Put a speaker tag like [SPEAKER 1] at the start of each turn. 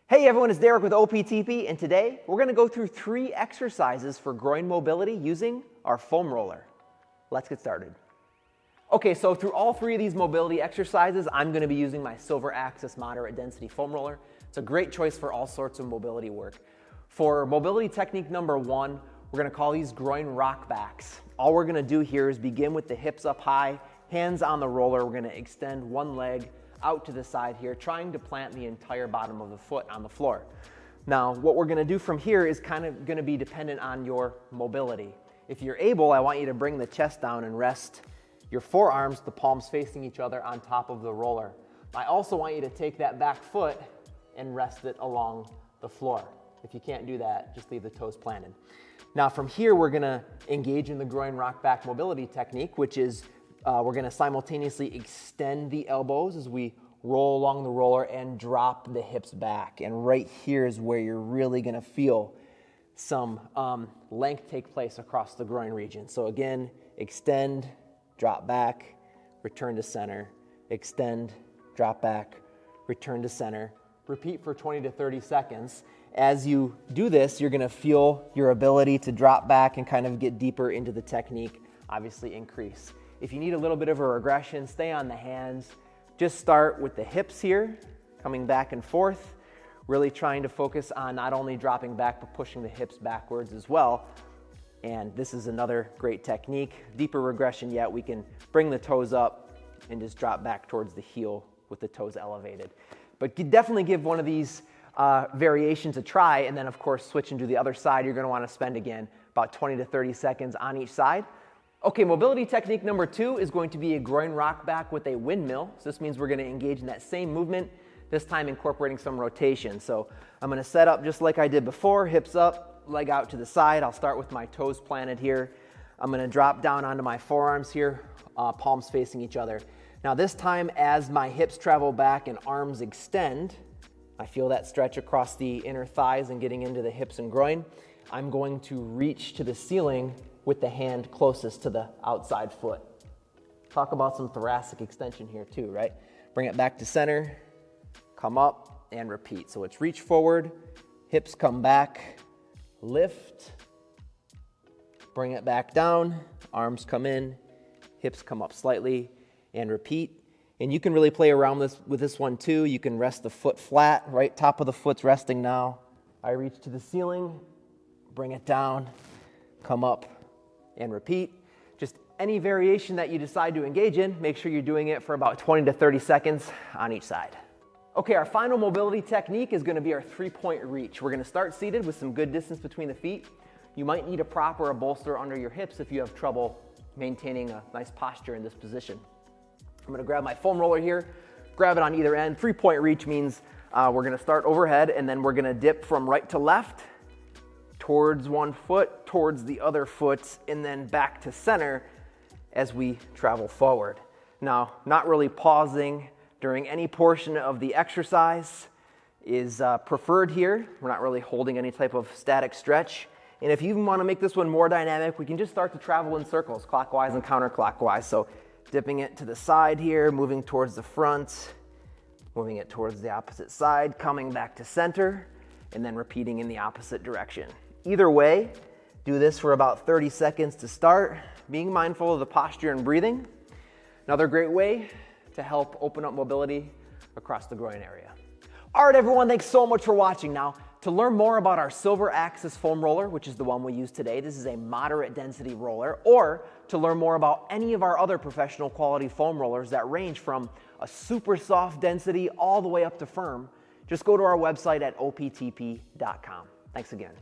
[SPEAKER 1] Hey everyone, it's Derek with OPTP, and today we're going to go through 3 exercises for groin mobility using our foam roller. Let's get started. Okay, so through all 3 of these mobility exercises, I'm going to be using my Silver Axis moderate density foam roller. It's a great choice for all sorts of mobility work. For mobility technique number 1, we're going to call these groin rockbacks. All we're going to do here is begin with the hips up high, hands on the roller. We're going to extend one leg out to the side here, trying to plant the entire bottom of the foot on the floor. Now, what we're going to do from here is kind of going to be dependent on your mobility. If you're able, I want you to bring the chest down and rest your forearms, the palms facing each other, on top of the roller. I also want you to take that back foot and rest it along the floor. If you can't do that, just leave the toes planted. Now, from here, we're going to engage in the groin rockback mobility technique, which is we're going to simultaneously extend the elbows as we roll along the roller and drop the hips back. And right here is where you're really going to feel some length take place across the groin region. So again, extend, drop back, return to center, extend, drop back, return to center. Repeat for 20 to 30 seconds. As you do this, you're going to feel your ability to drop back and kind of get deeper into the technique obviously increase. If you need a little bit of a regression, stay on the hands. Just start with the hips here, coming back and forth, really trying to focus on not only dropping back, but pushing the hips backwards as well. And this is another great technique. Deeper regression yet, we can bring the toes up and just drop back towards the heel with the toes elevated. But definitely give one of these variations a try, and then of course switching to the other side. You're going to want to spend again about 20 to 30 seconds on each side. Okay, mobility technique number 2 is going to be a groin rockback with a windmill. So this means we're going to engage in that same movement, this time incorporating some rotation. So I'm going to set up just like I did before, hips up, leg out to the side. I'll start with my toes planted here. I'm going to drop down onto my forearms here, palms facing each other. Now this time, as my hips travel back and arms extend, I feel that stretch across the inner thighs and getting into the hips and groin. I'm going to reach to the ceiling with the hand closest to the outside foot. Talk about some thoracic extension here too, right? Bring it back to center, come up, and repeat. So it's reach forward, hips come back, lift, bring it back down, arms come in, hips come up slightly, and repeat. And you can really play around with this one too. You can rest the foot flat, right? Top of the foot's resting now. I reach to the ceiling, bring it down, come up, and repeat. Just any variation that you decide to engage in, make sure you're doing it for about 20 to 30 seconds on each side. Okay, our final mobility technique is going to be our 3-point reach. We're going to start seated with some good distance between the feet. You might need a prop or a bolster under your hips if you have trouble maintaining a nice posture in this position. I'm going to grab my foam roller here, grab it on either end. 3-point reach means we're going to start overhead, and then we're going to dip from right to left, towards one foot, towards the other foot, and then back to center as we travel forward. Now, not really pausing during any portion of the exercise is preferred here. We're not really holding any type of static stretch. And if you even want to make this one more dynamic, we can just start to travel in circles, clockwise and counterclockwise. So dipping it to the side here, moving towards the front, moving it towards the opposite side, coming back to center, and then repeating in the opposite direction. Either way, do this for about 30 seconds to start, being mindful of the posture and breathing. Another great way to help open up mobility across the groin area. All right, everyone, thanks so much for watching. Now, to learn more about our Silver Axis foam roller, which is the one we use today, this is a moderate density roller, or to learn more about any of our other professional quality foam rollers that range from a super soft density all the way up to firm, just go to our website at optp.com. Thanks again.